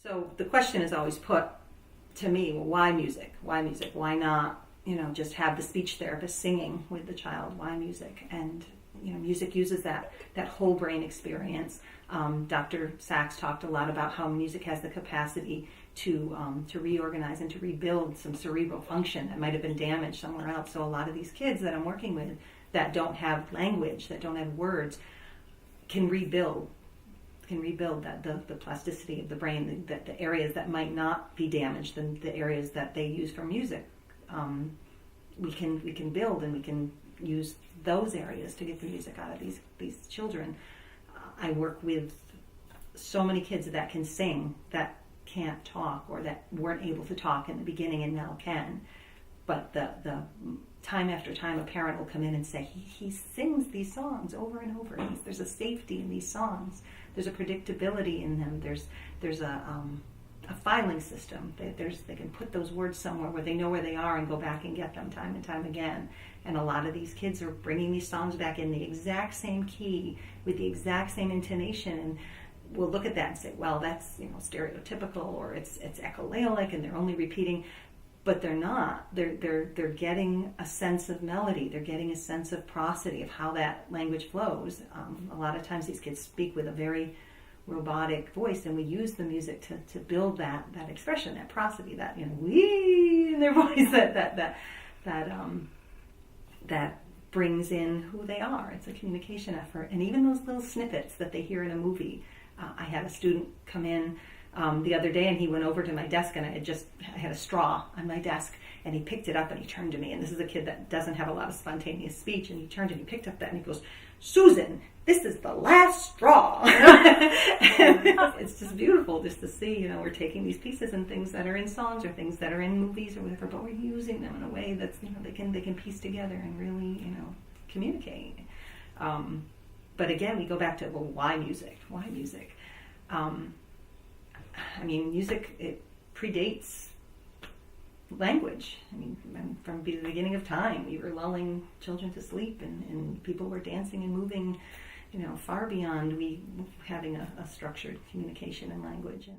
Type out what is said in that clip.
So the question is always put to me, well, why music? Why music? Why not, just have the speech therapist singing with the child? Why music? And, music uses that whole brain experience. Dr. Sachs talked a lot about how music has the capacity to reorganize and to rebuild some cerebral function that might have been damaged somewhere else. So a lot of these kids that I'm working with that don't have language, that don't have words, can rebuild that the plasticity of the brain, the areas that might not be damaged, the areas that they use for music. We can build, and we can use those areas to get the music out of these children. I work with so many kids that can sing, that can't talk, or that weren't able to talk in the beginning and now can. But the time after time, a parent will come in and say, he sings these songs over and over. There's a safety in these songs. There's a predictability in them. There's a filing system. They can put those words somewhere where they know where they are and go back and get them time and time again. And a lot of these kids are bringing these songs back in the exact same key with the exact same intonation, and we'll look at that and say, well, that's stereotypical, or it's echolalic, and they're only repeating. But they're not. They're getting a sense of melody. They're getting a sense of prosody of how that language flows. A lot of times these kids speak with a very robotic voice, and we use the music to build that expression, that prosody, that wee in their voice, that brings in who they are. It's a communication effort, and even those little snippets that they hear in a movie. I had a student come in the other day, and he went over to my desk, and I had a straw on my desk, and he picked it up and he turned to me, and this is a kid that doesn't have a lot of spontaneous speech, and he turned and he picked up that and he goes, "Susan, this is the last straw." It's just beautiful just to see, we're taking these pieces and things that are in songs or things that are in movies or whatever, but we're using them in a way that's, they can piece together and really, communicate. But again, we go back to, well, why music? Why music? Music, it predates language. From the beginning of time, we were lulling children to sleep, and people were dancing and moving, far beyond we having a structured communication and language.